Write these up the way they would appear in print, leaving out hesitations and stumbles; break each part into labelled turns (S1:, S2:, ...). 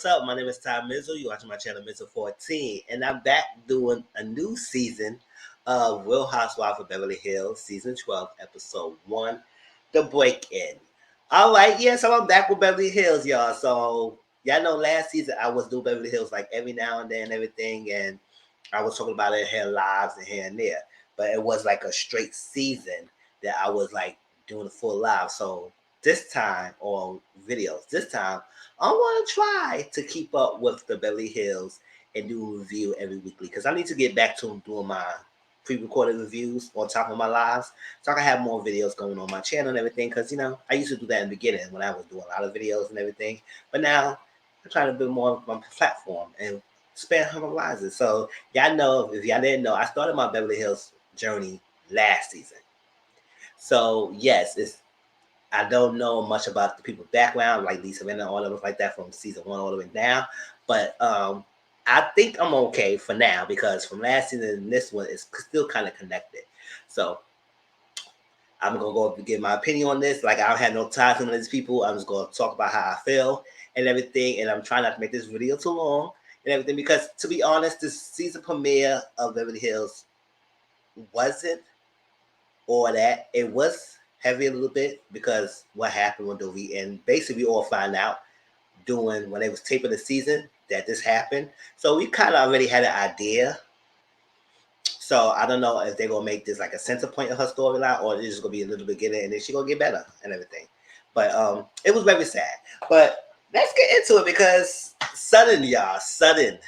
S1: what's up? My name is Mizzle. You're watching my channel, Mizzle 14, and I'm back doing a new season of Real Housewives of Beverly Hills, season 12, episode 1, The Break-In. All right, so I'm back with Beverly Hills, y'all. So y'all know last season I was doing Beverly Hills like every now and then and everything, and I was talking about it here lives and here and there, but it was like a straight season that I was like doing a full live. So this time on videos, this time I want to try to keep up with the Beverly Hills and do a review every weekly because I need to get back to doing my pre-recorded reviews on top of my lives so I can have more videos going on my channel and everything because, I used to do that in the beginning when I was doing a lot of videos and everything. But now I'm trying to build more of my platform and expand horizons. So y'all know, if y'all didn't know, I started my Beverly Hills journey last season. So yes, I don't know much about the people's background, like Lisa Vanna, all of us like that from season 1 all the way down. But I think I'm okay for now because from last season and this one is still kind of connected. So I'm gonna go give my opinion on this. Like I don't have no ties to these people. I'm just gonna talk about how I feel and everything. And I'm trying not to make this video too long and everything because, to be honest, this season premiere of Beverly Hills wasn't all that. It was heavy a little bit because what happened with Dovey, and basically we all find out when they was taping the season that this happened. So we kind of already had an idea. So I don't know if they're gonna make this like a center point of her storyline or it's just gonna be a little beginning and then she's gonna get better and everything. But it was very sad. But let's get into it because sudden, y'all, sudden.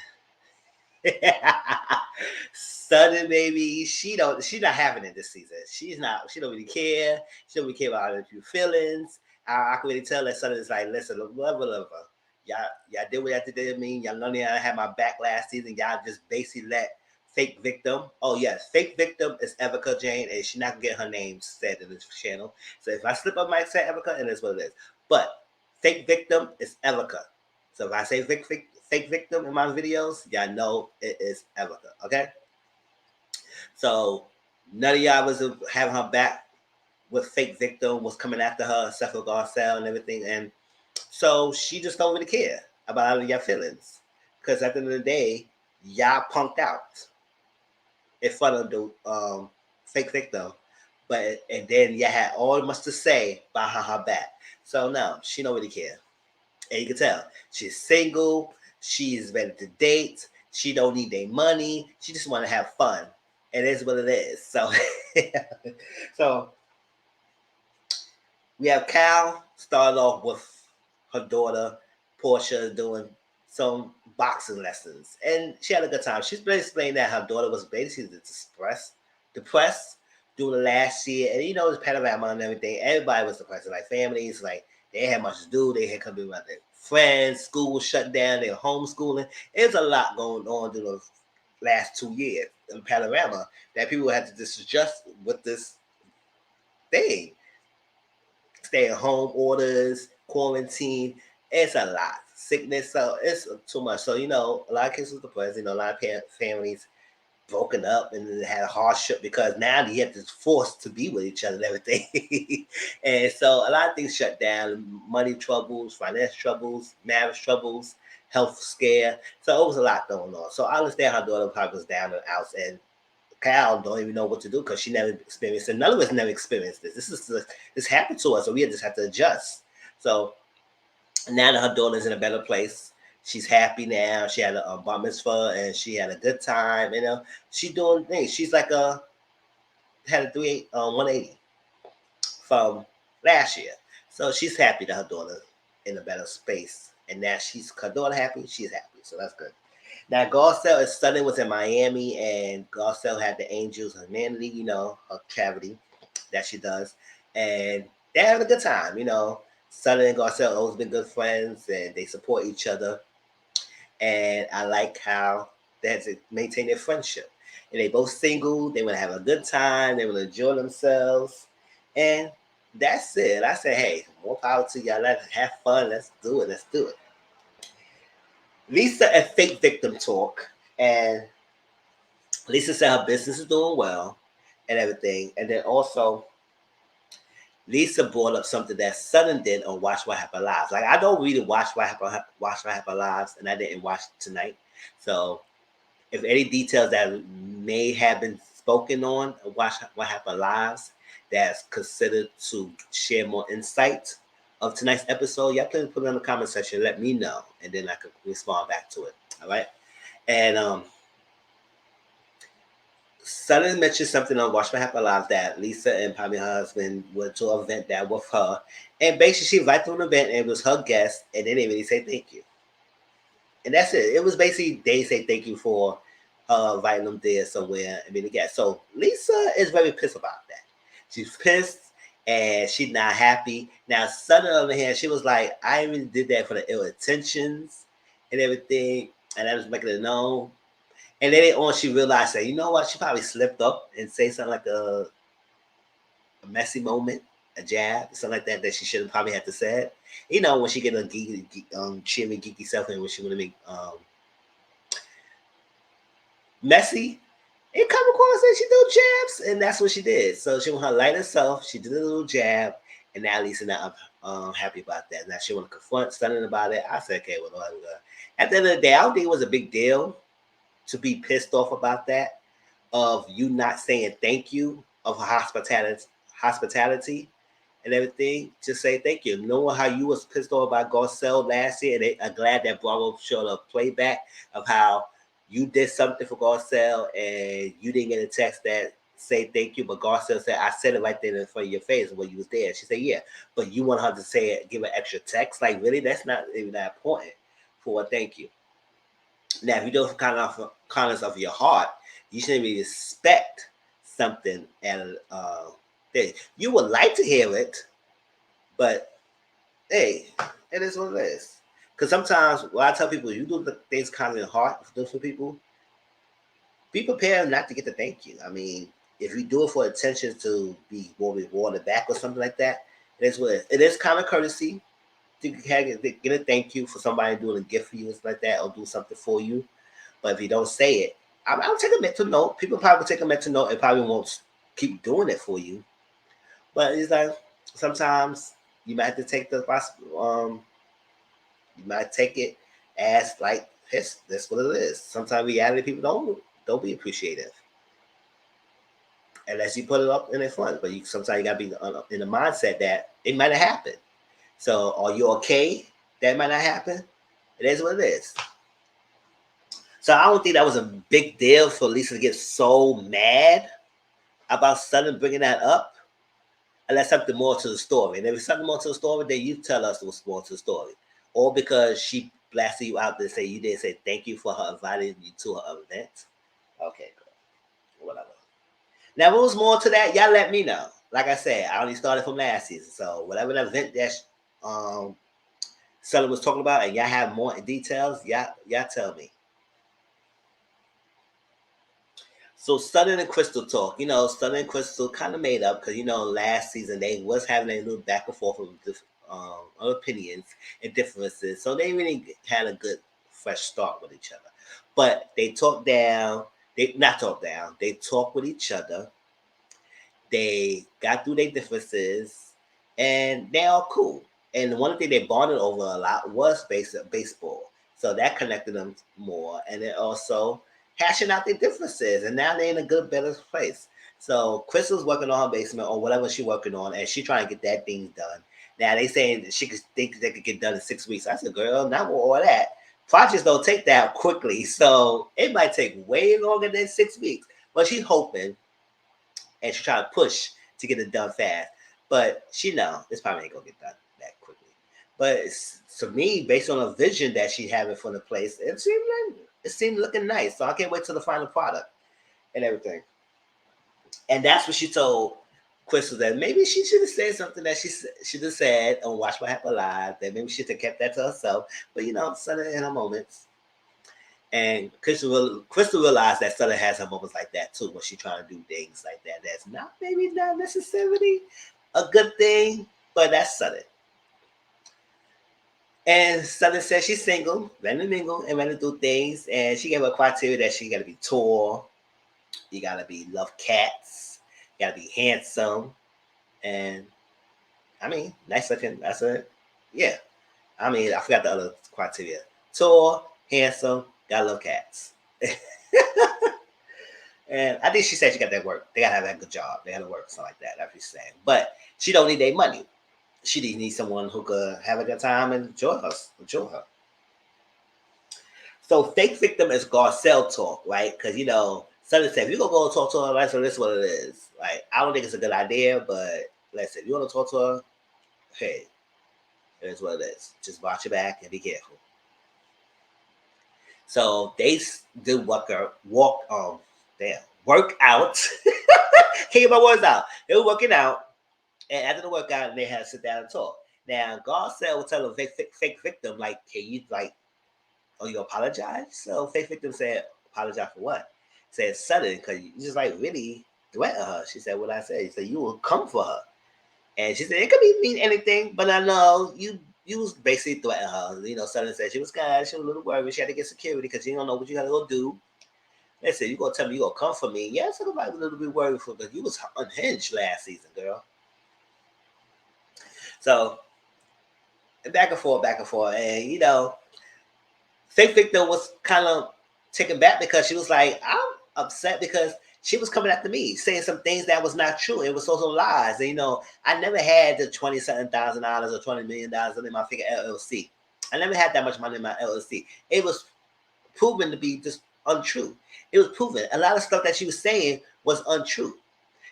S1: Sudden, baby, she's not having it this season. She don't really care. She don't really care about other people's feelings. I can really tell that Sudden is like, listen, whatever. Y'all did what y'all did to me. Y'all know I had my back last season. Y'all just basically let Fake Victim. Oh yes, Fake Victim is Erica Jane, and she's not gonna get her name said in this channel. So if I slip up, I might say Erica, and that's what it is. But Fake Victim is Erica. So if I say fake victim in my videos, y'all know it is Erica, okay? So none of y'all was having her back with Fake Victim, was coming after her, except for Garcelle and everything. And so she just don't really care about all of your feelings. Because at the end of the day, y'all punked out in front of the Fake Victim. And then y'all had all much to say behind her back. So no, she don't really care. And you can tell she's single. She's ready to date. She don't need their money. She just want to have fun. And it's what it is. So, so we have Cal started off with her daughter, Portia, doing some boxing lessons. And she had a good time. She's been explaining that her daughter was basically depressed during the last year. And it's panorama and everything. Everybody was depressed. Like families, like they had much to do. They had come to about their friends. School was shut down. They were homeschooling. There's a lot going on during the last 2 years in panorama that people had to just adjust with this thing. Stay at home orders, quarantine. It's a lot. Sickness, so it's too much. So, a lot of kids was depressed. A lot of families broken up and had a hardship because now you have to forced to be with each other and everything. And so a lot of things shut down, money troubles, finance troubles, marriage troubles, health scare. So it was a lot going on. So I understand how daughter probably was down and out, and Cal don't even know what to do because she never experienced it. None of us never experienced this. This happened to us, so we just have to adjust. So now that her daughter's in a better place, she's happy now. She had a bar mitzvah and she had a good time. She doing things. She's like had a 180 from last year. So she's happy that her daughter in a better space. And now her daughter happy, she's happy. So that's good. Now Garcelle is Southern was in Miami and Garcelle had the Angels Humanity, her charity that she does. And they're having a good time, Southern and Garcelle always been good friends and they support each other. And I like how they had to maintain their friendship. And they both single, they want to have a good time, they want to enjoy themselves. And that's it. I say, hey, more power to y'all. Let's have fun. Let's do it. Lisa and Fake Victim talk. And Lisa said her business is doing well and everything. And then also, Lisa brought up something that Sudden did on Watch What Happened Live. Like I don't really Watch What Happened Live, and I didn't watch tonight. So if any details that may have been spoken on Watch What Happened Live that's considered to share more insight of tonight's episode, y'all please put it in the comment section. Let me know, and then I can respond back to it. All right, and Sudden mentioned something on Watch What Happened Live that Lisa and probably her husband went to an event that with her. And basically, she invited to an event and it was her guest, and they didn't really say thank you. And that's it. It was basically they say thank you for inviting them there somewhere and being a guest. So Lisa is very pissed about that. She's pissed and she's not happy. Now, Sudden, on the other hand, she was like, I really did that for the ill intentions and everything. And I was making it known. And later on, she realized that, you know what, she probably slipped up and say something like a messy moment, a jab, something like that, that she should have probably had to say it. You know, when she get a geeky, cheery, geeky self and when she want to make messy, it come across that she do jabs, and that's what she did. So she went her lighter self, she did a little jab, and now Lisa now I'm happy about that. Now she want to confront something about it. I said, okay, well, at the end of the day, I don't think it was a big deal to be pissed off about that, of you not saying thank you, of hospitality and everything. Just say thank you. Knowing how you was pissed off about Garcelle last year, and I'm glad that Bravo showed a playback of how you did something for Garcelle and you didn't get a text that say thank you, but Garcelle said, I said it right there in front of your face when you was there. She said, yeah, but you want her to say it, give an extra text? Like, really? That's not even that important for a thank you. Now, if you do it from kindness of your heart, you shouldn't really expect something and you would like to hear it, but hey, it is what it is. Because sometimes when I tell people you do the things kind of in heart for different people, be prepared not to get the thank you. I mean, if you do it for attention to be more rewarded back or something like that, it is what it is. It is kind of courtesy to get a thank you for somebody doing a gift for you and stuff like that, or do something for you. But if you don't say it, I'll take a mental note. People probably take a mental note and probably won't keep doing it for you. But it's like sometimes you might have to take you might take it as like this. That's what it is. Sometimes reality people don't be appreciative unless you put it up in the front. But sometimes you gotta be in the mindset that it might have happened. So are you okay? That might not happen. It is what it is. So I don't think that was a big deal for Lisa to get so mad about Sudden bringing that up, unless something more to the story. And if it's something more to the story, then you tell us what's more to the story. Or because she blasted you out to say you didn't say thank you for her inviting you to her event. Okay, girl. Whatever. Now, if it was more to that, y'all let me know. Like I said, I only started from last season. So whatever the event that Sudden was talking about and y'all have more details, y'all tell me. So Sudden and Crystal talk. You know, Sudden and Crystal kind of made up because, you know, last season they was having a little back and forth of opinions and differences. So they really had a good fresh start with each other. But they talked down. They not talk down. They talk with each other. They got through their differences, and they all cool. And one thing they bonded over a lot was baseball. So that connected them more. And then also hashing out their differences. And now they're in a good, better place. So Crystal's working on her basement or whatever she's working on, and she trying to get that thing done. Now they saying she could think they could get done in 6 weeks. I said, girl, not with all that. Projects don't take that quickly. So it might take way longer than 6 weeks. But she's hoping and she trying to push to get it done fast. But she know this probably ain't gonna get done that quickly. But to me, based on a vision that she having for the place, it seemed looking nice. So I can't wait till the final product and everything. And that's what she told Crystal that maybe she should have said something that she should have said on Watch What Happened Live. That maybe she should have kept that to herself. But you know, Sutter in her moments. And Crystal realized that Sutter has her moments like that too, when she trying to do things like that. That's not necessarily a good thing, but that's Sutter. And Sutter says she's single, ready to mingle and ready to do things. And she gave her criteria that she got to be tall, you got to be love cats, you got to be handsome, and I mean, nice looking. That's it. Yeah. I mean, I forgot the other criteria. Tall, handsome, gotta love cats. And I think she said she got that work. They gotta have that good job. They gotta work, something like that. That's what she's saying. But she don't need their money. She just needs someone who could have a good time and enjoy her. Enjoy her. So fake victim is Garcelle talk, right? Because Sonny said, if you're gonna go talk to her, so this is what it is. Like, I don't think it's a good idea, but let's say if you want to talk to her, hey, it is what it is. Just watch your back and be careful. So they did work out. Can't get my words out. They were working out, and after the workout, they had to sit down and talk. Now, Garcelle will tell a fake victim, like, can you, like, oh, you apologize? So fake victim said, apologize for what? Said sudden, because you just like really threatened her. She said, what I said? He said, you will come for her. And she said, it could mean anything, but I know you was basically threatening her. Sudden said she was scared, she was a little worried, she had to get security because you don't know what you gotta go do. They said, you gonna tell me you gonna come for me? Yes, everybody was a little bit worried for because you was unhinged last season, girl. So back and forth, and fake victim was kind of taken back because she was like, I'm upset because she was coming after me, saying some things that was not true. It was also lies. And, I never had the $27,000 or $20 million in my figure LLC. I never had that much money in my LLC. It was proven to be just untrue. It was proven. A lot of stuff that she was saying was untrue.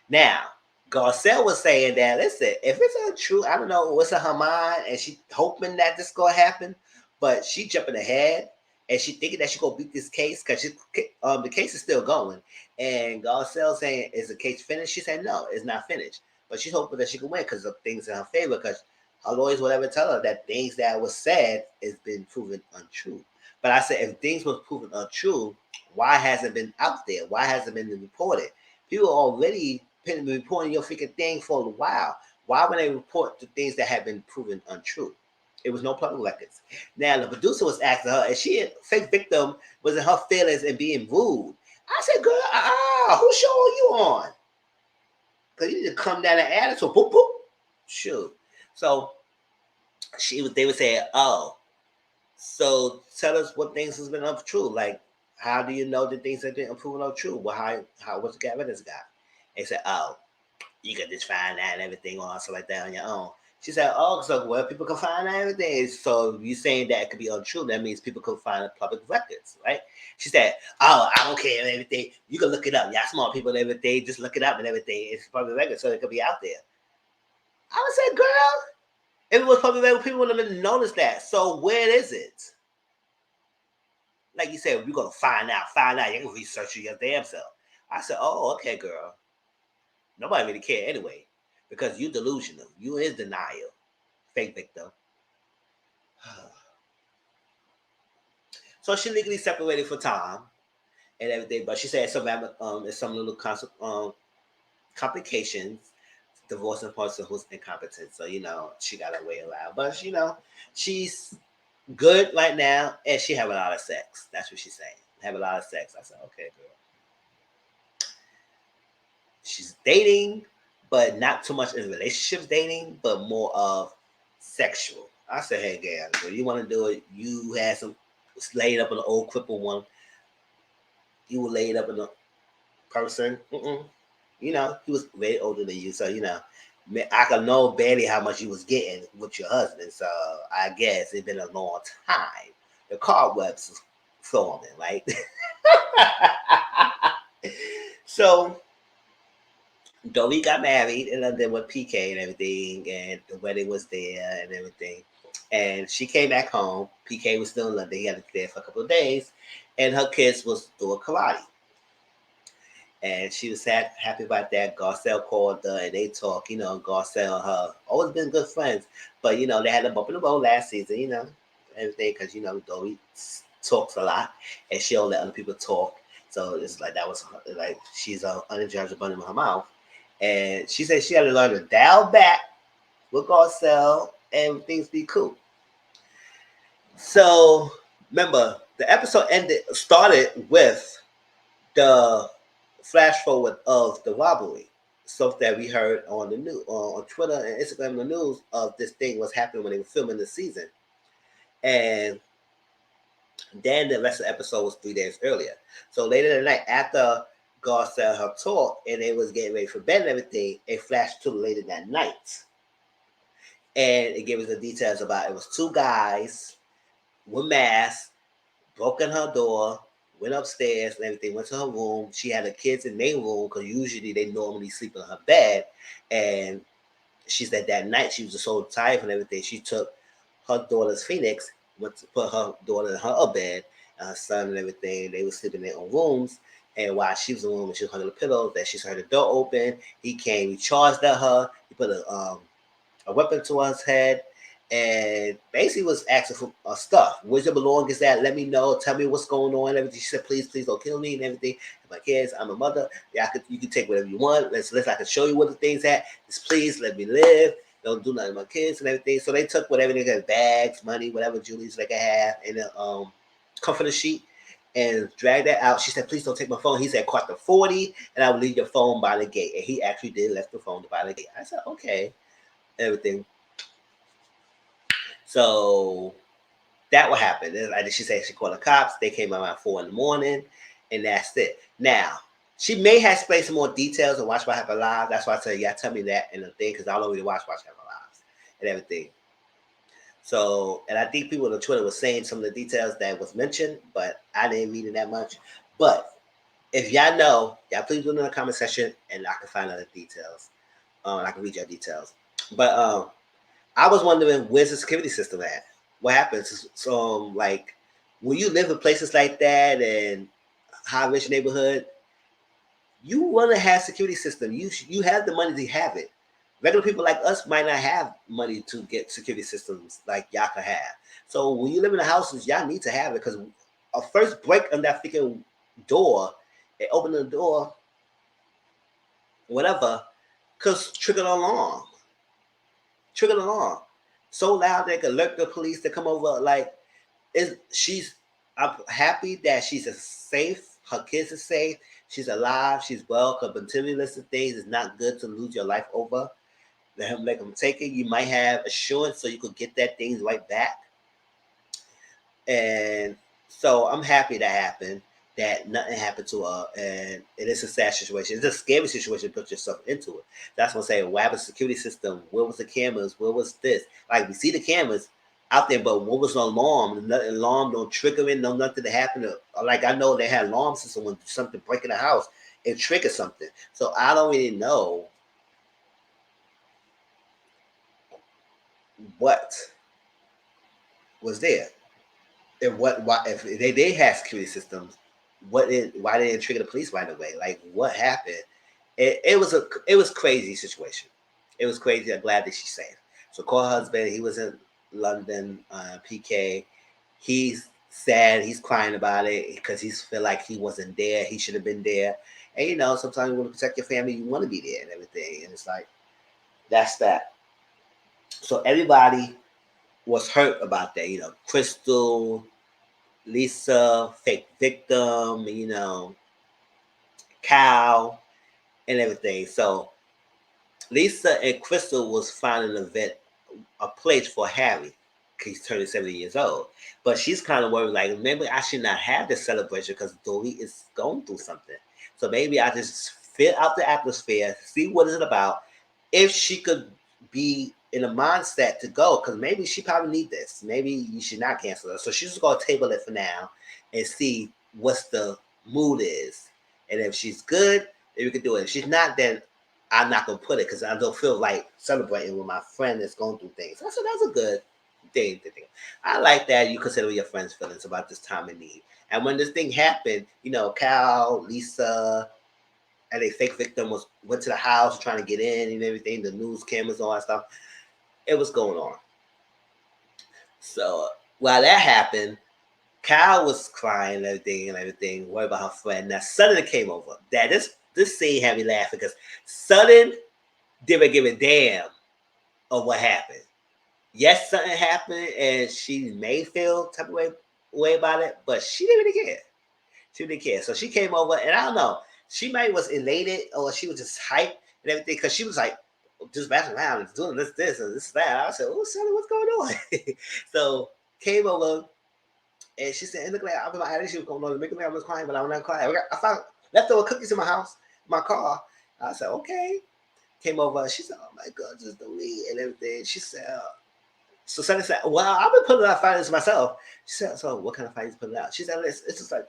S1: Now, Garcelle was saying that, listen, if it's untrue, I don't know what's in her mind, and she hoping that this gonna happen, but she jumping ahead, and she thinking that she gonna beat this case because the case is still going. And Garcelle saying, is the case finished? She said, no, it's not finished. But she's hoping that she can win because of things in her favor, because her lawyers will ever tell her that things that was said has been proven untrue. But I said, if things was proven untrue, why hasn't it been out there? Why hasn't it been reported? People already been reporting your freaking thing for a while. Why would they report the things that have been proven untrue? It was no public records. Now the producer was asking her, and she fake victim was in her feelings and being rude. I said, girl, who's showing you on? Because you need to come down and add it. So boop boop. Shoot. So they would say, oh, so tell us what things has been untrue. Like, how do you know that things have been proven untrue? Well, how what's the evidence got? They said, oh, you can just find out and everything on stuff like that on your own. She said, oh, so well, people can find out everything. So you saying that it could be untrue, that means people can find the public records, right? She said, oh, I don't care and everything. You can look it up. Y'all smart people and everything, just look it up and everything. It's public record, so it could be out there. I would say, girl, if it was public record, people would have noticed that. So where is it? Like you said, we're gonna find out. You can research it your damn self. I said, oh, okay, girl. Nobody really care anyway, because you delusional. You is denial. Fake victim. So she legally separated for time and everything, but she said some little complications, divorcing a person who's incompetent. So she got to wait around, but she's good right now, and she have a lot of sex. That's what she's saying. Have a lot of sex. I said, okay, girl. She's dating, but not too much in relationships dating, but more of sexual. I said, hey, girl, you want to do it? You had some laid up in an old crippled one. You were laid up in a person. He was way older than you, so I can know barely how much you was getting with your husband. So I guess it's been a long time. The cobwebs was forming, right? So Dolly got married in London with PK and everything, and the wedding was there and everything. And she came back home. PK was still in London. He had to be there for a couple of days, and her kids was doing karate. And she was happy about that. Garcelle called her and they talk. Garcelle and her always been good friends, but they had a bump in the road last season. Everything because Dolly talks a lot and she don't let other people talk. So it's like that was like she's unintelligent bunny in her mouth. And she said she had to learn to dial back with Garcelle and things be cool. So remember, the episode started with the flash forward of the robbery. stuff that we heard on the news, on Twitter and Instagram, the news of this thing was happening when they were filming the season, and then the rest of the episode was 3 days earlier. So later that night, after Garcelle her talk and they was getting ready for bed and everything, it flashed to later that night, and it gave us the details about it was two guys with masks broke in her door, went upstairs and everything, went to her room. She had the kids in their room because usually they normally sleep in her bed. And she said that night she was just so tired and everything. She took her daughter's Phoenix, went to put her daughter in her bed, and her son and everything. They were sleeping in their own rooms. And while she was in the room and she was under the pillow, that she heard the door open. He came, he charged at her, he put a weapon to his head, and basically was asking for stuff. Where's your belongings at? Let me know. Tell me what's going on. And everything. She said, please, please don't kill me and everything. My kids, I'm a mother. Yeah, you can take whatever you want. I can show you what the things at. Just please let me live. Don't do nothing to my kids and everything. So they took whatever they got, bags, money, whatever jewelries they could have, in a comforter sheet and dragged that out. She said, please don't take my phone. He said, cost the 40 and I will leave your phone by the gate. And he actually did left the phone by the gate. I said, okay, everything. So that what happened. And like she said, she called the cops. They came around 4 in the morning, and that's it. Now, she may have explained some more details on Watch What Happened Live. That's why I said, yeah, tell me that in the thing, because I don't really watch What Happened Live and everything. So, and I think people on Twitter were saying some of the details that was mentioned, but I didn't read it that much. But if y'all know, y'all please put it in the comment section, and I can find other details. I can read your details. But I was wondering, where's the security system at? What happens? So, like, when you live in places like that and high rich neighborhood, you want to have security system. You have the money to have it. Regular people like us might not have money to get security systems like y'all can have. So when you live in the houses, y'all need to have it, because a first break on that freaking door and open the door, whatever, cause trigger the alarm. Trigger the alarm. So loud they could alert the police to come over. Like, I'm happy that she's safe. Her kids are safe. She's alive. She's well. Because materialistic things is not good to lose your life over. Let him make them take it. You might have assurance so you could get that things right back. And so I'm happy that happened. That nothing happened to her, and it is a sad situation. It's a scary situation to put yourself into it. That's what I'm saying. What happened to the security system? Where was the cameras? Where was this? Like, we see the cameras out there, but what was the alarm? The alarm don't trigger it, no nothing to happen. Like, I know they had alarm system when something break in the house, it triggers something. So I don't really know what was there. And why, if they did have security systems, why didn't it trigger the police right away? Like, what happened? It was crazy situation. It was crazy. I'm glad that she's safe. So call her husband. He was in London, PK. He's sad. He's crying about it because he feel like he wasn't there. He should have been there. And sometimes you want to protect your family. You want to be there and everything. And it's like, that's that. So everybody was hurt about that. Crystal, Lisa, fake victim, Cal, and everything. So Lisa and Crystal was finding an event, a place for Harry, because he's turning 70 years old. But she's kind of worried, like, maybe I should not have this celebration because Dory is going through something. So maybe I just fill out the atmosphere, see what is it about. If she could be in a mindset to go, because maybe she probably need this. Maybe you should not cancel it. So she's just gonna table it for now and see what's the mood is. And if she's good, then we can do it. If she's not, then I'm not gonna put it because I don't feel like celebrating with my friend that's going through things. So that's a good thing to think. I like that you consider your friends' feelings about this time of need. And when this thing happened, Cal, Lisa, and a fake victim went to the house trying to get in and everything, the news cameras, all that stuff. It was going on. So while that happened, Kyle was crying and everything, worried about her friend. Now Sudden came over. That this scene had me laughing because Sudden didn't give a damn of what happened. Yes, something happened and she may feel type of way about it, but she didn't really care. She didn't care. So she came over, and I don't know. She might was elated or she was just hyped and everything, because she was like just bashing around and doing this, and this, that. I said, "Oh, Sonny, what's going on?" So came over, and she said, "It looked like I was my attitude going on. Making me I was crying, but I was not crying. I found leftover cookies in my house, my car." I said, "Okay." Came over. She said, "Oh my God, just the weed and everything." She said, so Sonny said, "Well, I've been putting out fires myself." She said, "So what kind of fires you putting out?" She said, "It's just like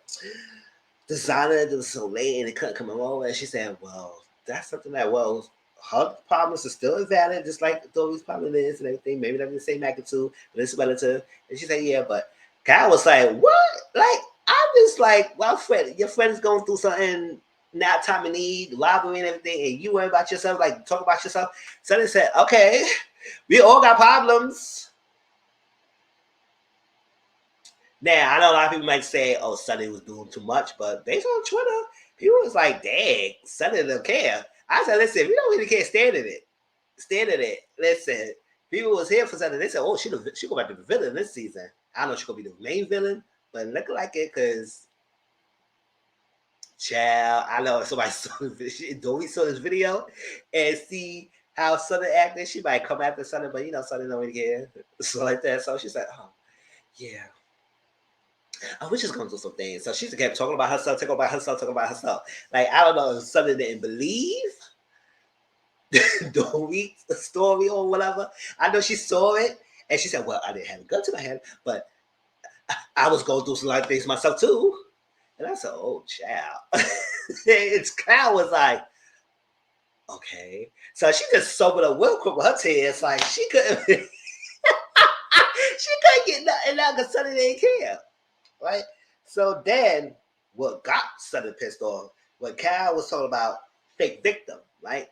S1: designer. It was so late and it couldn't come over." And she said, "Well, that's something that, well, her problems are still invalid, just like Dory's problem is and everything. Maybe not the same magnitude, but it's relative." And she said, "Yeah, but Kyle was like, what? Like, I'm just like, well, Fred, your friend is going through something now, time of need, robbery and everything, and you worry about yourself, like, talk about yourself." So they said, "Okay, we all got problems." Now, I know a lot of people might say, "Oh, Sonny was doing too much," but based on Twitter, people was like, "Dang, Sonny don't care." I said, "Listen, if you don't really care, stand in it. Stand in it. Listen, people was here for something. They said, oh, she go back to the villain this season. I don't know if she gonna be the main villain, but look like it, because child, I know somebody saw Dory saw this video and see how Southern acting. She might come after Southern, but Southern don't really care. So like that. So she said, "Oh, yeah, I was just gonna do some things." So she just kept talking about herself, talking about herself, talking about herself. Like, I don't know if Southern didn't believe Dory's story or whatever. I know she saw it and she said, "Well, I didn't have a gun to my head, but I was going through some like things myself too." And I said, "Oh, child." It's Kyle was like, "Okay." So she just sobered up real quick with her tears. Like, she couldn't, she couldn't get nothing out because Sonny didn't care, right? So then, what got Sonny pissed off when Kyle was talking about fake victim, right?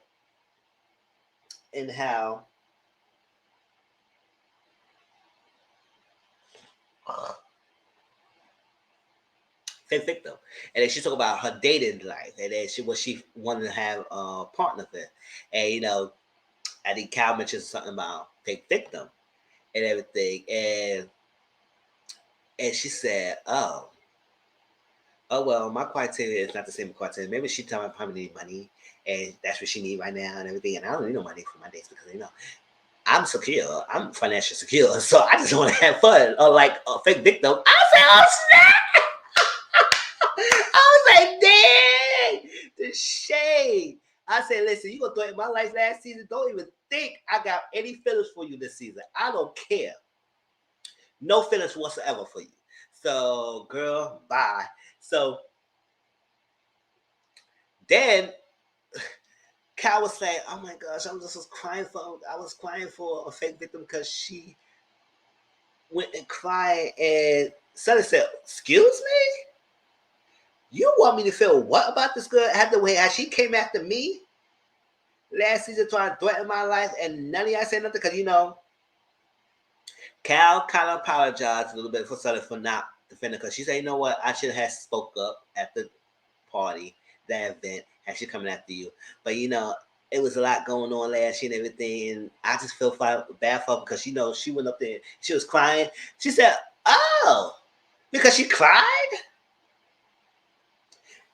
S1: And how fake victim, and then she talked about her dating life, and then she wanted to have a partner with, and I think Kyle mentioned something about fake victim and everything, and she said, "Oh well, my criteria is not the same criteria. Maybe she talking about probably need money, and that's what she need right now and everything. And I don't need no money for my dates because I'm secure. I'm financially secure, so I just want to have fun." Or like a fake victim. I said, "Oh snap!" I was like, "Dang, the shade." I said, "Listen, you gonna throw in my life last season? Don't even think I got any feelings for you this season. I don't care. No feelings whatsoever for you. So, girl, bye." So then Cal was saying, "Oh my gosh, I was crying for a fake victim because she went and cried." And Sonny said, "Excuse me? You want me to feel what about this girl after the way how she came after me last season trying to threaten my life, and none of y'all said nothing?" Because Cal kind of apologized a little bit for Sonny for not defending, because she said, "You know what? I should have spoke up at the party, that event, and she coming after you. But it was a lot going on last year and everything, and I just feel bad for her because she went up there, she was crying." She said, "Oh, because she cried?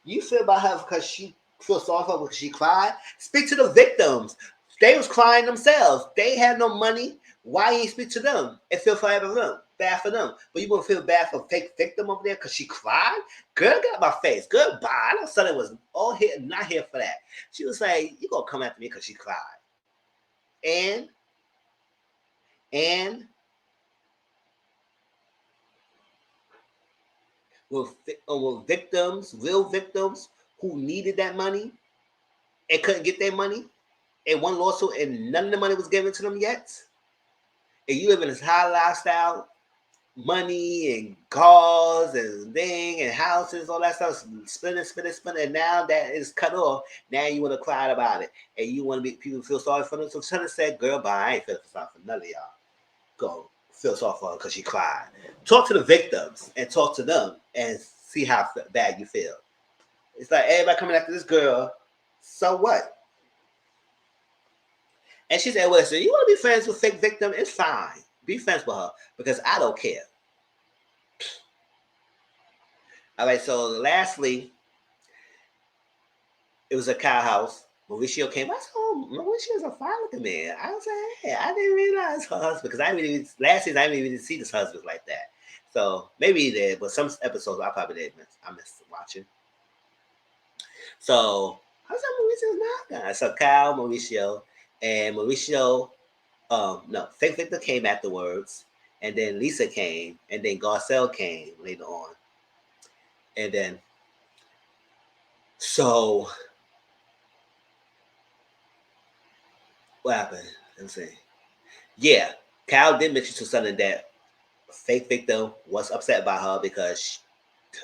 S1: You feel about her because she feel sorry for her because she cried? Speak to the victims. They was crying themselves. They had no money. Why you speak to them and feel bad for them? But you won't feel bad for a fake victim over there because she cried? Girl, get out my face. Goodbye." I know Sonny was all here, not here for that. She was like, "You gonna come after me because she cried?" And and with victims, real victims who needed that money and couldn't get their money, and one lawsuit, and none of the money was given to them yet, and you live in this high lifestyle, money and cars and thing and houses, all that stuff, spinning, and now that is cut off. Now you want to cry about it, and you want to make people feel sorry for them. So Sonny said, "Girl, bye. I ain't feeling sorry for none of y'all. Go feel sorry for her because she cried. Talk to the victims and talk to them and see how bad you feel." It's like everybody coming after this girl. So what? And she said, "Well, so you want to be friends with fake victim? It's fine. Be friends with her because I don't care." All right. So lastly, it was a cow house. Mauricio came. I said, "Oh, Mauricio's a fine looking man." I was like, "Hey, I didn't realize her husband because I really last season I didn't even see this husband like that." So maybe he did, but some episodes I probably did miss. I missed watching. So I was like, Mauricio's not guy. So Kyle, Mauricio, and Mauricio. No, Fake Victor came afterwards, and then Lisa came, and then Garcelle came later on, and then so what happened? Let's see. Yeah, Kyle did mention to something that Fake Victor was upset by her because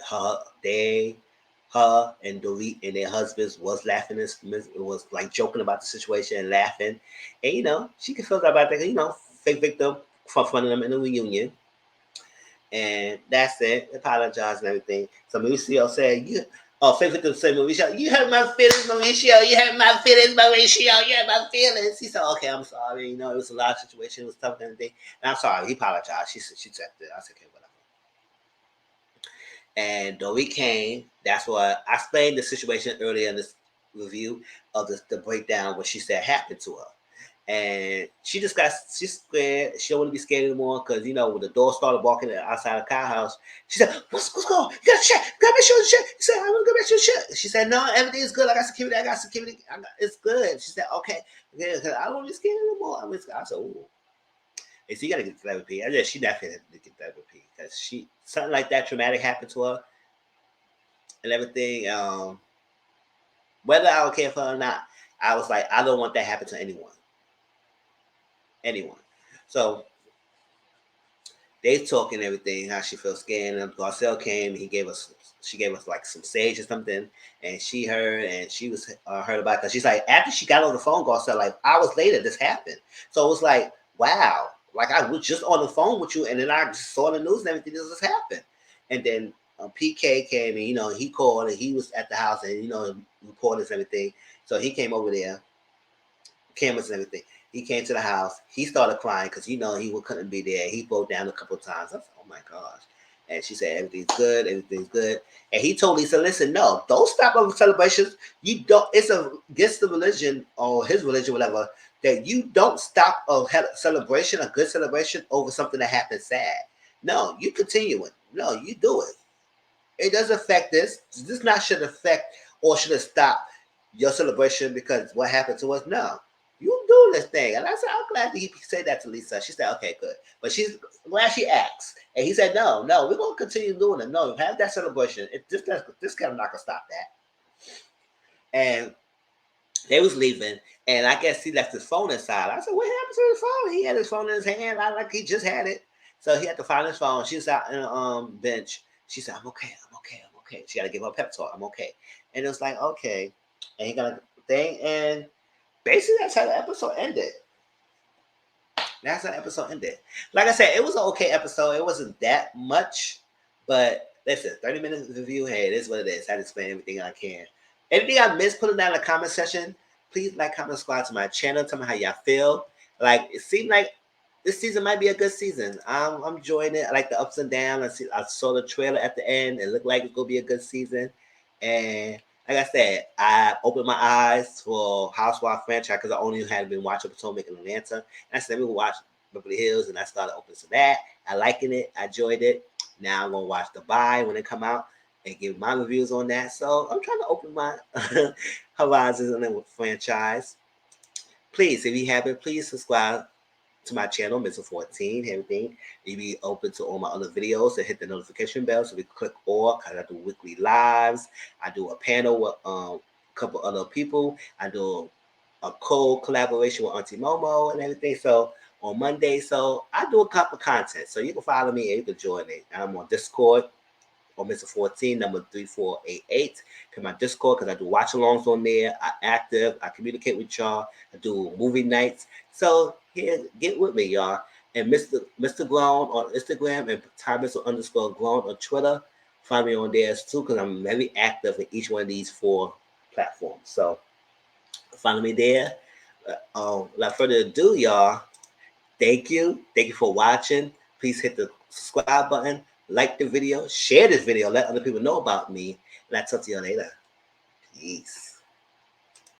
S1: her they her and Dorit and their husbands was laughing it was like joking about the situation and laughing. And she can feel that about that, Fake Victor for fun of them in the reunion. And that's it. Apologize and everything. So Mauricio said, "You." Oh, Fake Victor said, "Mauricio, you hurt my feelings, Mauricio. You hurt my feelings, Mauricio. You hurt my feelings." He said, "Okay, I'm sorry. It was a lot of situation. It was tough and everything. And I'm sorry." He apologized. She said that. I said, "Okay, whatever." And Dory came. That's what I explained the situation earlier in this review of the breakdown what she said happened to her. And she's scared. She don't want to be scared anymore because when the door started barking outside the car house, she said, "What's going on? You gotta check. You gotta make sure it's check." He said, "I want to go back to check." She said, "No, everything's good. I got security. I got security. It's good." She said, "Okay, yeah, I don't want to be scared anymore." I said, "Ooh." And so you gotta get therapy. I guess she definitely had to get therapy because something like that traumatic happened to her and everything. Whether I would care for her or not, I was like, I don't want that happen to anyone. Anyone. So they talking everything, how she feels scared. And Garcelle came, she gave us like some sage or something, and she heard, and she was heard about it. Because she's like, after she got on the phone, Garcelle, like hours later, this happened. So it was like, wow, like I was just on the phone with you, and then I just saw the news and everything. This just happened, and then PK came, and he called, and he was at the house, and reporters and everything. So he came over there, cameras and everything. He came to the house. He started crying because he couldn't be there. He broke down a couple of times. I said, "Oh my gosh!" And she said, "Everything's good. Everything's good." And he told Lisa, "Listen, no, don't stop over celebrations. You don't. It's against the religion or his religion, whatever. That you don't stop a celebration, a good celebration, over something that happened sad. No, you continue it. No, you do it. It doesn't affect this. This not should affect or should have stopped your celebration because what happened to us. No, you do this thing." And I said, "I'm glad that he said that to Lisa." She said, "Okay, good." But she's glad she asked. And he said, "No, no, we're gonna continue doing it. No, have that celebration. This kind of not gonna stop that." And they was leaving, and I guess he left his phone inside. I said, "What happened to his phone?" He had his phone in his hand, like he just had it. So he had to find his phone. She was out in the bench. She said, "I'm okay. I'm okay. I'm okay." She got to give her a pep talk. "I'm okay." And it was like, okay. And he got a thing, and basically that's how the episode ended. That's how the episode ended. Like I said, it was an okay episode. It wasn't that much, but listen, 30 minutes review. Hey, it is what it is. I explain everything I can. Anything I missed, put it down in the comment section. Please like, comment, subscribe to my channel. Tell me how y'all feel. Like it seemed like this season might be a good season. I'm enjoying it. I like the ups and downs. I saw the trailer at the end. It looked like it's gonna be a good season. And like I said, I opened my eyes for Housewives franchise because I only had been watching Potomac in Atlanta. And I said, let me watch Beverly Hills, and I started opening to that. I liking it. I enjoyed it. Now I'm gonna watch The Buy when it come out and give my reviews on that. So I'm trying to open my horizons on the franchise. Please, if you haven't, please subscribe to my channel, Mizzle 14, everything. You be open to all my other videos and hit the notification bell so we click all, because I do weekly lives. I do a panel with a couple other people. I do a co-collaboration with Auntie Momo and everything. So on Monday, so I do a couple of content. So you can follow me and you can join it. I'm on Discord or Mr. 14, number 3488. To my Discord because I do watch alongs on there. I active, I communicate with y'all. I do movie nights. So here, get with me, y'all. And Mr. Grown on Instagram and Mr_Grown on Twitter. Find me on there too because I'm very active in each one of these 4 platforms. So follow me there. Without further ado, y'all, thank you. Thank you for watching. Please hit the subscribe button, like the video, share this video, let other people know about me, and I'll talk to you later. Peace.